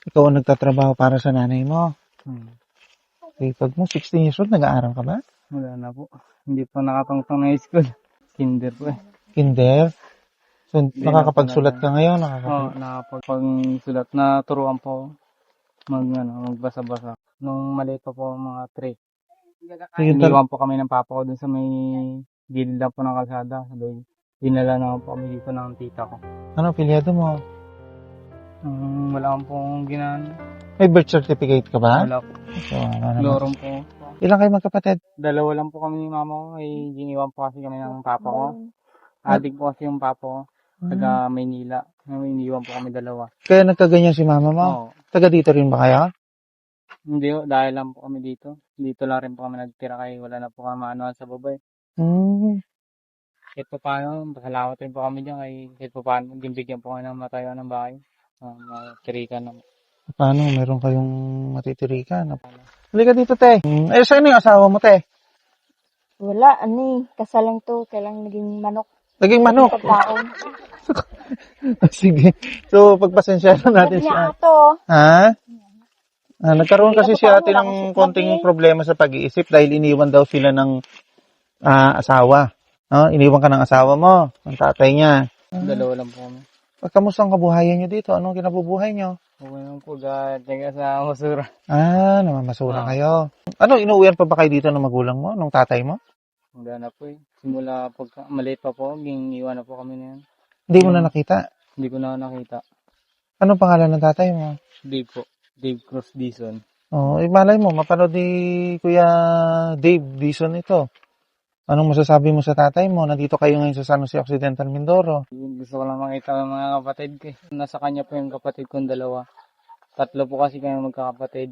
Ikaw ang nagtatrabaho para sa nanay mo. Hmm. Okay, pag mo 16 years old, nag-aaral ka ba? Wala na po. Hindi po nakatungtong na school. Kinder po eh. Kinder? So, Hindi na po nakakapagsulat ka ngayon? Oo, nakapagsulat na turuan po magbasa-basa. Nung maliit pa po mga 3. So, yun tal- Iniwan po kami ng papa ko dun sa may gilid lang po ng kalsada. Sabi, dinala naman po kami dito ng tita ko. ano, pilyado mo? Wala pong ginano. May birth certificate ka ba? Wala po. So, ano naman? Lorum po. Ilan kayo magkapatid? Dalawa lang po kami ni mama ko. Ay, giniwan po kasi kami ng papa ko. Adik po kasi yung papa ko. Taga Maynila. Iniwan po kami dalawa. Kaya nagkaganyan si mama mo? Oo. Taga dito rin ba kayo? Hindi po, dahil lang po kami dito. Dito lang rin po kami nagtira kaya wala na po kami maanoan sa babay. Kahit pa paano, pasalamat rin po kami dyan kahit pa paano, bigyan po kami ng matayo ng bahay. Matirikan naman. Paano? Meron kayong matitirikan? Halika dito, te. Saan yung asawa mo, te? Wala, kasal lang to. Kailang naging manok. Naging manok. Pagkaon. Sige. So, pagpasensyahan natin Sabi si niya ate. ato. Ha? Nagkaroon kasi si Ako pa, ate wala ng akong konting sabi. problema sa pag-iisip dahil iniwan daw sila ng asawa. No? Iniwan ka ng asawa mo, ng tatay niya. Dalawa lang po kami. Kamusta ang kabuhayan niyo dito? Anong kinabubuhay niyo? Okay lang po, taga sa Masura. Namamasura kayo. Ano, inuwian pa ba kayo dito ng magulang mo, ng tatay mo? Wala na po eh. Simula pagka maliit pa po, iwan na po kami na yan. Hindi mo na nakita. Hindi ko na nakita. Anong pangalan ng tatay mo? Dave po. Dave Cruz Dizon. Malay mo, mapanood ni Kuya Dave Dizon ito. Anong masasabi mo sa tatay mo? Nandito kayo ngayon sa San Jose Occidental, Mindoro. Gusto ko lang makita ng mga kapatid ko eh. Nasa kanya po yung kapatid kong dalawa. 3 po kasi kami magkakapatid.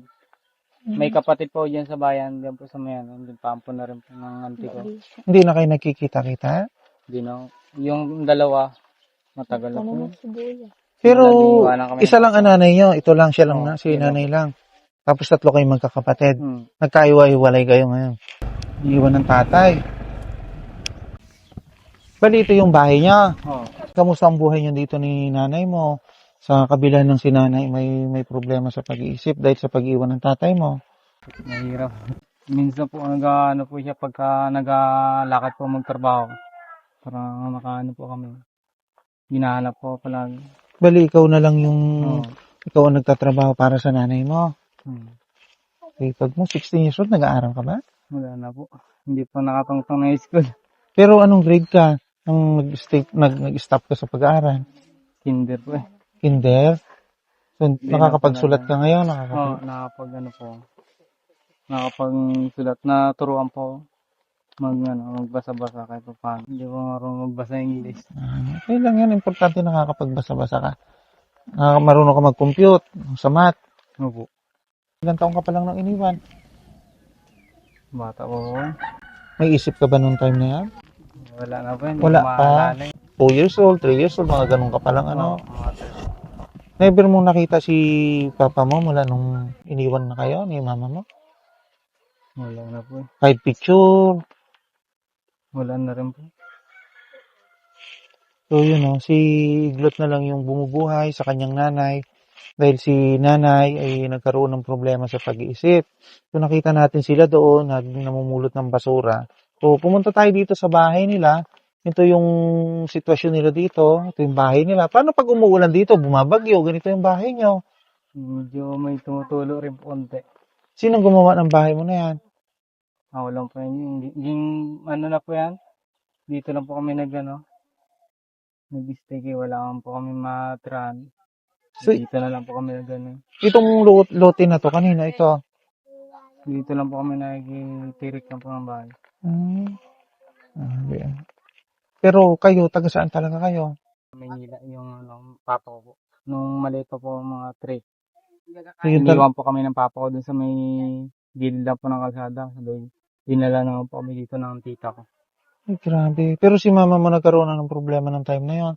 May kapatid po dyan sa bayan, dyan po sa mayan. Doon pampo na rin po ng auntie ko. Hindi na kayo nagkikita-kita? Hindi na. Yung dalawa, matagal na po. Ano sibuya? Pero, Iwanan kami isa ng lang ang nanay nyo. Ito lang, siya lang Oo, na. Si siya nanay lang. Tapos 3 kayong magkakapatid. Hmm. Nagkaiwa-iwalay kayo ngayon. Iiwan ng tatay. Bali, ito yung bahay niya. Oo. Kamusta ang buhay niyo dito ni nanay mo? Sa kabila ng si nanay, may problema sa pag-iisip dahil sa pag-iwan ng tatay mo. Mahirap. Minsan po, nag-ano po siya pagka nag-lakad po magtrabaho. Para makaano po kami. Hinahanap po palagi. Bali, ikaw na lang yung... Oo. Ikaw ang nagtatrabaho para sa nanay mo. Hmm. Pag mo 16 years old, nag-aaral ka ba? Wala na po. Hindi po nakatungtong na school. Pero anong grade ka nang nag-stop ka sa pag-aaral? Kinder po eh. Kinder? So, Hindi nakakapagsulat na ka ngayon? Oo, nakapagsulat na turuan po magbasa-basa kahit pa paano. Hindi ko marunong magbasa English. Okay lang yan. Importante nakakapagbasa-basa ka. Marunong ka mag-compute sa math. Opo. Ilang taong ka pa lang nang iniwan? Bata ko. May isip ka ba nung time na yan? Wala na po yun. Wala Hindi ko pa. maalala eh. 2 years old, 3 years old, mga ganun ka pa lang ano. Oo, mga Never mong nakita si papa mo mula nung iniwan na kayo ni mama mo? wala na po eh. Kahit picture. Wala na rin po. So yun si Iglot na lang yung bumubuhay sa kanyang nanay. Dahil si nanay ay nagkaroon ng problema sa pag-iisip. So nakita natin sila doon, namumulot ng basura. So pumunta tayo dito sa bahay nila. Ito yung sitwasyon nila dito. Ito yung bahay nila. Paano pag umuulan dito, bumabagyo, ganito yung bahay nyo? Medyo may tumutulo rin po konti. Sinong gumawa ng bahay mo na yan? Walang po yan. Yung ano na po yan. Dito lang po kami nag-stay kayo. Wala lang po kami matirahan. So, Dito na lang po kami itong lote na to, kanina ito. Dito lang po kami nagtirik lang po ng bahay. Yeah. Pero kayo, taga saan talaga kayo? Maynila yung papa ko po. Nung maliit pa po mga 3. So, yun Iniwan po kami ng papa ko dun sa may gilid lang po ng kalsada. Sabi, dinala naman po kami dito ng tita ko. Ay, grabe. Pero si mama mo nagkaroon na ng problema ng time na yon.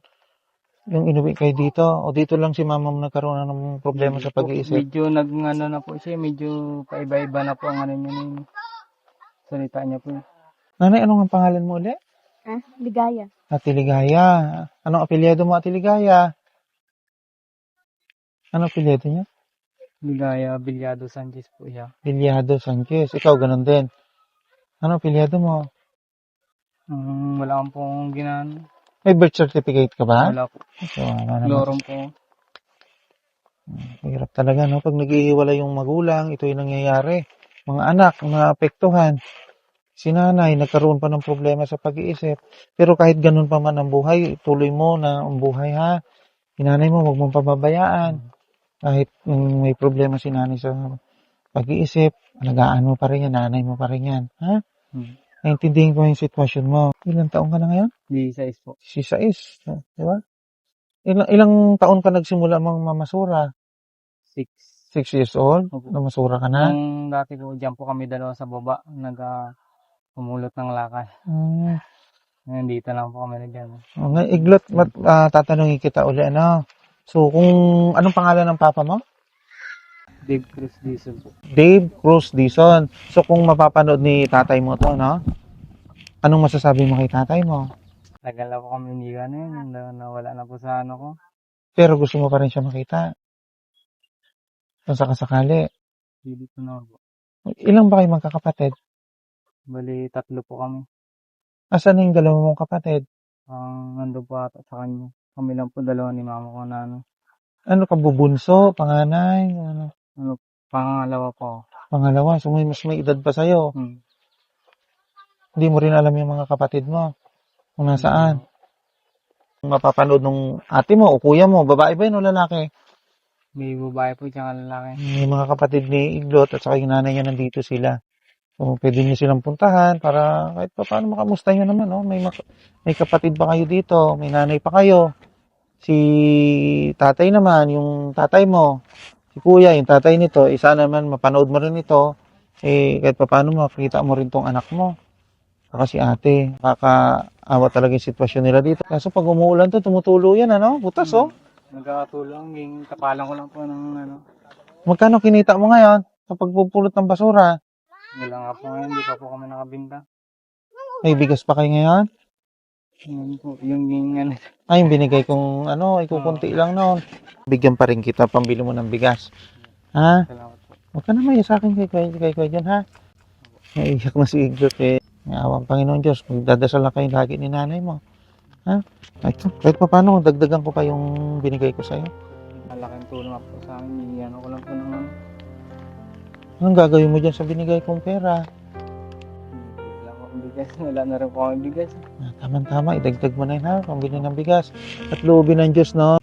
Yung inuwi kayo dito, o dito lang si mama mo nagkaroon na ng problema sa pag-iisip? Medyo na po siya. Medyo paiba-iba na po ang salita niya po. Nanay, anong ang pangalan mo ulit? Ligaya. Ate Ligaya. Anong apelyido mo, Ate Ligaya? Anong apelyido niya? Ligaya Bilyado Sanchez po siya. Pilyado Sanchez. Ikaw, ganun din. Ano, pilyado mo? Wala akong pong ginano. May birth certificate ka ba? Wala po. So, ano naman. Lorum po. Hirap talaga, no? Pag naghihiwalay yung magulang, ito yung nangyayari. Mga anak, naapektuhan. Si nanay, nagkaroon pa ng problema sa pag-iisip. Pero kahit ganun pa man ang buhay, tuloy mo na ang buhay, ha? Sinanay mo, huwag mong pababayaan. Kahit may problema si nanay sa pag-iisip, alagaan mo pa rin yan, nanay mo pa rin yan. Ha? Naintindihin ko yung sitwasyon mo. Ilang taon ka na ngayon? Di size po. Si Sais. Di ba? Ilang taon ka nagsimula mang mamasura? 6. 6 years old? Opo. Namasura ka na? Nung dati po, dyan po kami dalawa sa baba. Pumulot ng lakay. Ngayon dito lang po kami nagyan. Iglot, tatanungin kita uli, ano? So, anong pangalan ng papa mo? Dave Cruz Diesel po. Dave Cruz Dizon. So, kung mapapanood ni tatay mo to, no? Anong masasabi mo kay tatay mo? Tagal na po kami hindi yun. Nawala na po sa ano ko. Pero gusto mo pa rin siya makita. Kung sakasakali. Hindi po na po. Ilang ba kayo magkakapatid? Bali, 3 po kami. Asan yung dalawa mong kapatid? Nandun po ata sa kanya. Kami lang po dalawa ni mama ko na ano. Ano ka, bubunso? Panganay? Ano? Pangalawa po. Pangalawa? So, mas may edad pa sa'yo. Hindi mo rin alam yung mga kapatid mo. Kung nasaan. Mapapanood nung ate mo o kuya mo. Babae ba yun o lalaki? May babae po tsaka lalaki. Yung mga kapatid ni Iglot at saka yung nanay niya nandito sila. So, pwede niyo silang puntahan para kahit pa paano makamusta nyo naman. No? May kapatid ba kayo dito? May nanay pa kayo? Si tatay naman, yung tatay mo, si kuya, yung tatay nito, isa naman, mapanood mo rin ito, kahit pa paano makikita mo rin tong anak mo. Saka si ate, kakaawa talaga yung sitwasyon nila dito. Kaso pag umuulan to, tumutulo yan, ano? Butas, oh. Nagkakatulong, yung kapalan ko lang po ng ano. Magkano kinita mo ngayon sa pagpupulot ng basura? Wala nga po ngayon, hindi pa po kami nakabinta. May bigas pa kayo ngayon? Yun po, yung ano. Ay, yung binigay kong ikukunti lang noon. Bigyan pa rin kita, pambili mo ng bigas. Ha? Salamat po. Huwag ka na maya sa akin kay dyan, ha? Naiiyak na si Iglot, May awang Panginoon Diyos. Magdadasal na kayo lagi ni nanay mo. Ha? Kahit pa paano, dagdagan ko pa yung binigay ko sa'yo. Malaking tulong po sa akin, ano ko lang po ng ano. Anong gagawin mo dyan sa binigay kong pera? Wala po akong bigas, wala na rin po akong bigas. Tama-tama, idagdag mo na yun, ha? Pambili ng bigas. At loobin ng Diyos, no?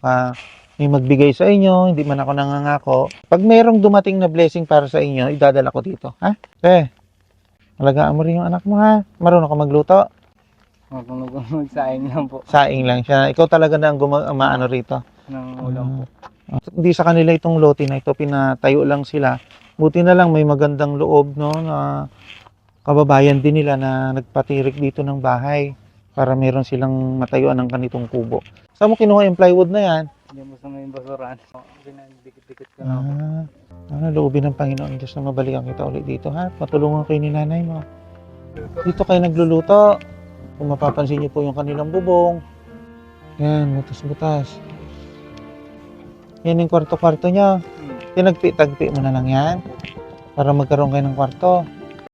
May magbigay sa inyo, hindi man ako nangangako. Pag mayroong dumating na blessing para sa inyo, idadala ko dito, ha? Alagaan mo rin yung anak mo, ha? Marunong ka magluto? Magsaing lang po. Saing lang siya. Ikaw talaga na ang maano rito. Ng ulam po. Hindi sa kanila itong lote na ito, pinatayo lang sila. Buti na lang may magandang loob, no, na kababayan din nila na nagpatirik dito ng bahay para meron silang matayuan ng ganitong kubo. Saan mo kinuha yung plywood na yan? Hindi mo sa may basuran. Dikit-dikit ko na po. Loobin ng Panginoon Diyos na mabalikan kita ulit dito, ha? Patulungan kayo ni nanay mo. Dito kayo nagluluto. Kung mapapansin niyo po yung kanilang bubong. Yan, butas-butas. Yan yung kwarto-kwarto niya. Tinagpi-tagpi mo na lang yan para magkaroon kayo ng kwarto.